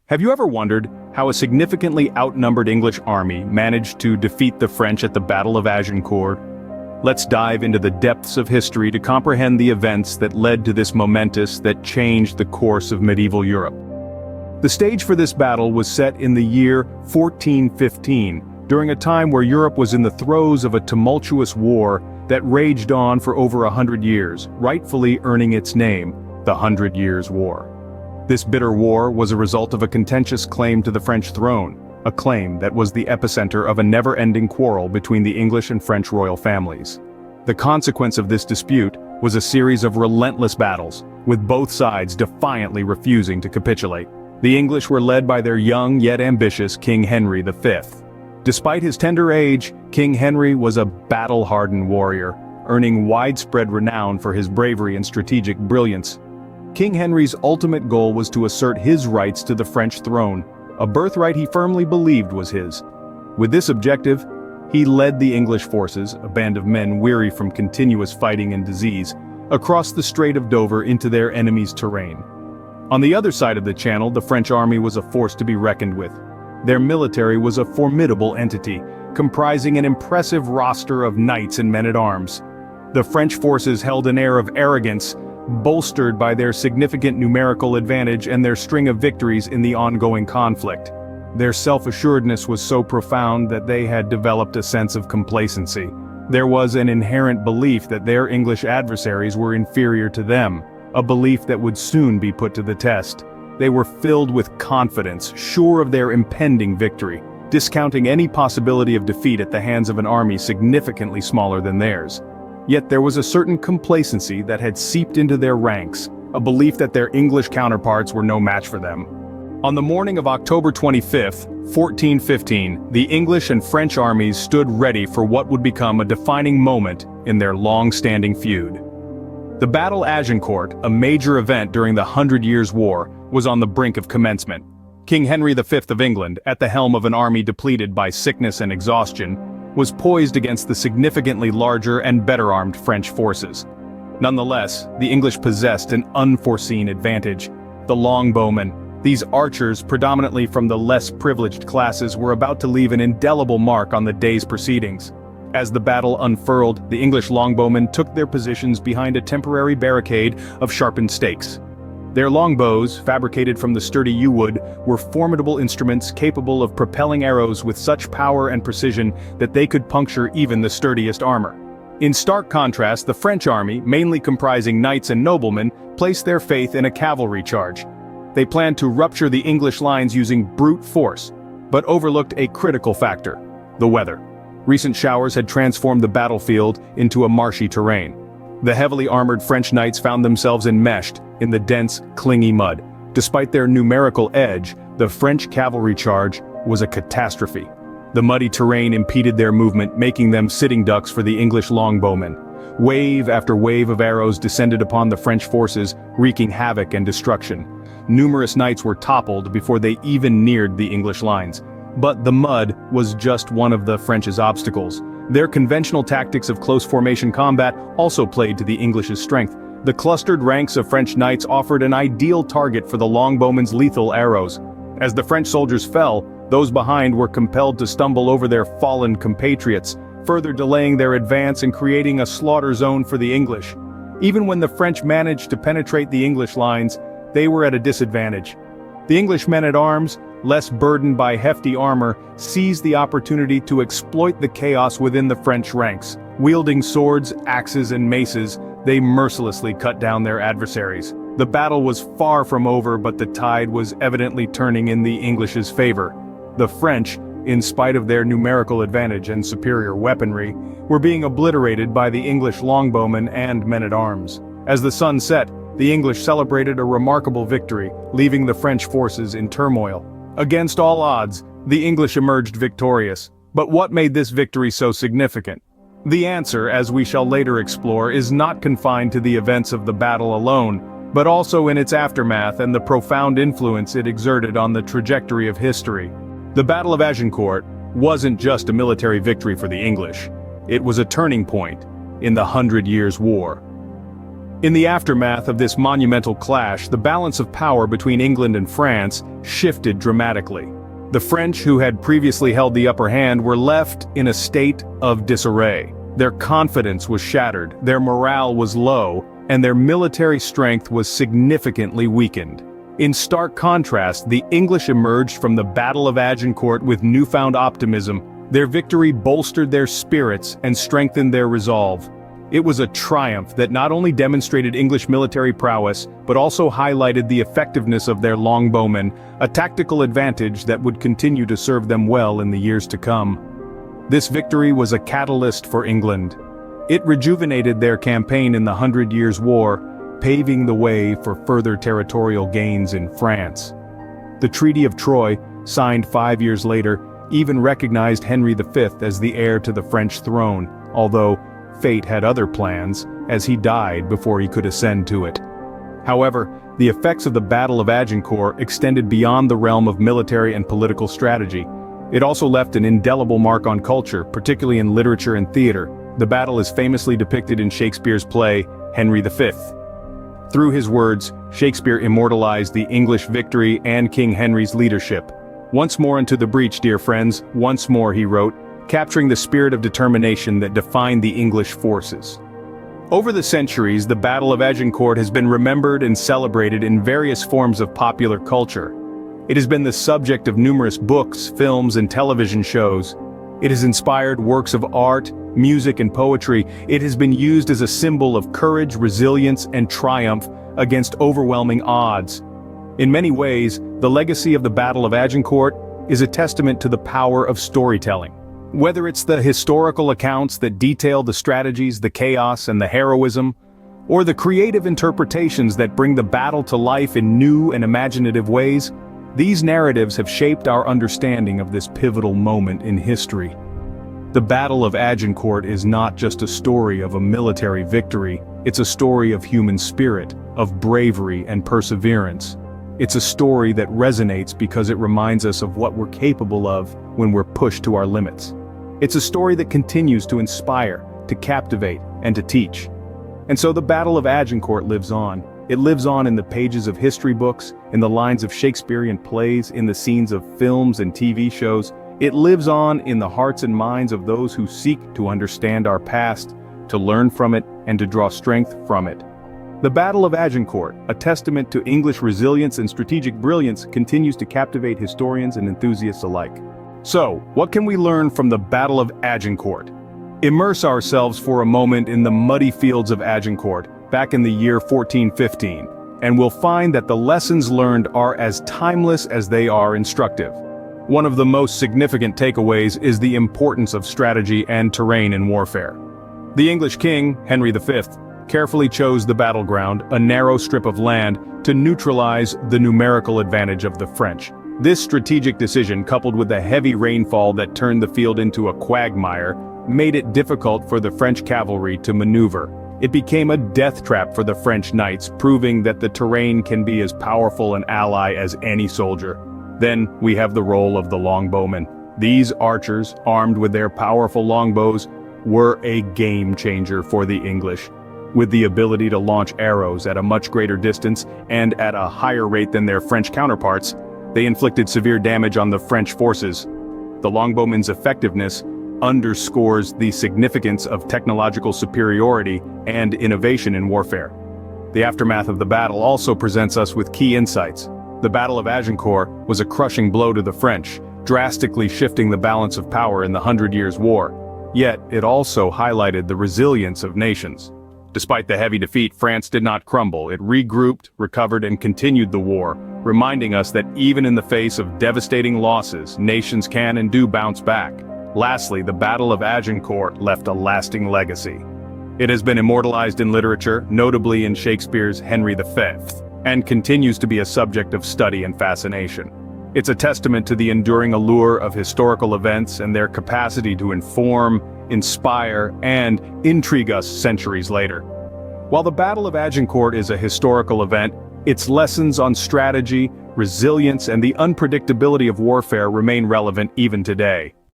Have you ever wondered how a significantly outnumbered English army managed to defeat the French at the Battle of Agincourt? Let's dive into the depths of history to comprehend the events that led to this momentous that changed the course of medieval Europe. The stage for this battle was set in the year 1415, during a time where Europe was in the throes of a tumultuous war that raged on for over 100 years, rightfully earning its name, the 100 Years' War. This bitter war was a result of a contentious claim to the French throne, a claim that was the epicenter of a never-ending quarrel between the English and French royal families. The consequence of this dispute was a series of relentless battles, with both sides defiantly refusing to capitulate. The English were led by their young yet ambitious King Henry V. Despite his tender age, King Henry was a battle-hardened warrior, earning widespread renown for his bravery and strategic brilliance. King Henry's ultimate goal was to assert his rights to the French throne, a birthright he firmly believed was his. With this objective, he led the English forces, a band of men weary from continuous fighting and disease, across the Strait of Dover into their enemy's terrain. On the other side of the Channel, the French army was a force to be reckoned with. Their military was a formidable entity, comprising an impressive roster of knights and men-at-arms. The French forces held an air of arrogance, bolstered by their significant numerical advantage and their string of victories in the ongoing conflict. Their self-assuredness was so profound that they had developed a sense of complacency. There was an inherent belief that their English adversaries were inferior to them, a belief that would soon be put to the test. They were filled with confidence, sure of their impending victory, discounting any possibility of defeat at the hands of an army significantly smaller than theirs. Yet there was a certain complacency that had seeped into their ranks, a belief that their English counterparts were no match for them. On the morning of October 25, 1415, the English and French armies stood ready for what would become a defining moment in their long-standing feud. The Battle of Agincourt, a major event during the 100 Years' War, was on the brink of commencement. King Henry V of England, at the helm of an army depleted by sickness and exhaustion, was poised against the significantly larger and better-armed French forces. Nonetheless, the English possessed an unforeseen advantage. The longbowmen, these archers predominantly from the less privileged classes, were about to leave an indelible mark on the day's proceedings. As the battle unfurled, the English longbowmen took their positions behind a temporary barricade of sharpened stakes. Their longbows, fabricated from the sturdy yew wood, were formidable instruments capable of propelling arrows with such power and precision that they could puncture even the sturdiest armor. In stark contrast, the French army, mainly comprising knights and noblemen, placed their faith in a cavalry charge. They planned to rupture the English lines using brute force, but overlooked a critical factor: the weather. Recent showers had transformed the battlefield into a marshy terrain. The heavily armored French knights found themselves enmeshed in the dense, clingy mud. Despite their numerical edge, the French cavalry charge was a catastrophe. The muddy terrain impeded their movement, making them sitting ducks for the English longbowmen. Wave after wave of arrows descended upon the French forces, wreaking havoc and destruction. Numerous knights were toppled before they even neared the English lines. But the mud was just one of the French's obstacles. Their conventional tactics of close formation combat also played to the English's strength. The clustered ranks of French knights offered an ideal target for the longbowmen's lethal arrows. As the French soldiers fell, those behind were compelled to stumble over their fallen compatriots, further delaying their advance and creating a slaughter zone for the English. Even when the French managed to penetrate the English lines, they were at a disadvantage. The English men-at-arms, less burdened by hefty armor, seized the opportunity to exploit the chaos within the French ranks. Wielding swords, axes, and maces, they mercilessly cut down their adversaries. The battle was far from over, but the tide was evidently turning in the English's favor. The French, in spite of their numerical advantage and superior weaponry, were being obliterated by the English longbowmen and men-at-arms. As the sun set, the English celebrated a remarkable victory, leaving the French forces in turmoil. Against all odds, the English emerged victorious. But what made this victory so significant? The answer, as we shall later explore, is not confined to the events of the battle alone, but also in its aftermath and the profound influence it exerted on the trajectory of history. The Battle of Agincourt wasn't just a military victory for the English. It was a turning point in the 100 Years' War. In the aftermath of this monumental clash, the balance of power between England and France shifted dramatically. The French, who had previously held the upper hand, were left in a state of disarray. Their confidence was shattered, their morale was low, and their military strength was significantly weakened. In stark contrast, the English emerged from the Battle of Agincourt with newfound optimism. Their victory bolstered their spirits and strengthened their resolve. It was a triumph that not only demonstrated English military prowess, but also highlighted the effectiveness of their longbowmen, a tactical advantage that would continue to serve them well in the years to come. This victory was a catalyst for England. It rejuvenated their campaign in the 100 Years' War, paving the way for further territorial gains in France. The Treaty of Troyes, signed 5 years later, even recognized Henry V as the heir to the French throne, although fate had other plans, as he died before he could ascend to it. However, the effects of the Battle of Agincourt extended beyond the realm of military and political strategy. It also left an indelible mark on culture, particularly in literature and theater. The battle is famously depicted in Shakespeare's play, Henry V. Through his words, Shakespeare immortalized the English victory and King Henry's leadership. "Once more into the breach, dear friends, once more," he wrote, capturing the spirit of determination that defined the English forces. Over the centuries, the Battle of Agincourt has been remembered and celebrated in various forms of popular culture. It has been the subject of numerous books, films, and television shows. It has inspired works of art, music, and poetry. It has been used as a symbol of courage, resilience, and triumph against overwhelming odds. In many ways, the legacy of the Battle of Agincourt is a testament to the power of storytelling. Whether it's the historical accounts that detail the strategies, the chaos, and the heroism, or the creative interpretations that bring the battle to life in new and imaginative ways, these narratives have shaped our understanding of this pivotal moment in history. The Battle of Agincourt is not just a story of a military victory, it's a story of human spirit, of bravery and perseverance. It's a story that resonates because it reminds us of what we're capable of when we're pushed to our limits. It's a story that continues to inspire, to captivate, and to teach. And so the Battle of Agincourt lives on. It lives on in the pages of history books, in the lines of Shakespearean plays, in the scenes of films and TV shows. It lives on in the hearts and minds of those who seek to understand our past, to learn from it, and to draw strength from it. The Battle of Agincourt, a testament to English resilience and strategic brilliance, continues to captivate historians and enthusiasts alike. So, what can we learn from the Battle of Agincourt? Immerse ourselves for a moment in the muddy fields of Agincourt, back in the year 1415, and we'll find that the lessons learned are as timeless as they are instructive. One of the most significant takeaways is the importance of strategy and terrain in warfare. The English king, Henry V, carefully chose the battleground, a narrow strip of land, to neutralize the numerical advantage of the French. This strategic decision, coupled with the heavy rainfall that turned the field into a quagmire, made it difficult for the French cavalry to maneuver. It became a death trap for the French knights, proving that the terrain can be as powerful an ally as any soldier. Then we have the role of the longbowmen. These archers, armed with their powerful longbows, were a game changer for the English. With the ability to launch arrows at a much greater distance and at a higher rate than their French counterparts, they inflicted severe damage on the French forces. The longbowmen's effectiveness underscores the significance of technological superiority and innovation in warfare. The aftermath of the battle also presents us with key insights. The Battle of Agincourt was a crushing blow to the French, drastically shifting the balance of power in the 100 Years' War. Yet, it also highlighted the resilience of nations. Despite the heavy defeat, France did not crumble. It regrouped, recovered, and continued the war, reminding us that even in the face of devastating losses, nations can and do bounce back. Lastly, the Battle of Agincourt left a lasting legacy. It has been immortalized in literature, notably in Shakespeare's Henry V, and continues to be a subject of study and fascination. It's a testament to the enduring allure of historical events and their capacity to inform, inspire, and intrigue us centuries later. While the Battle of Agincourt is a historical event, its lessons on strategy, resilience, and the unpredictability of warfare remain relevant even today.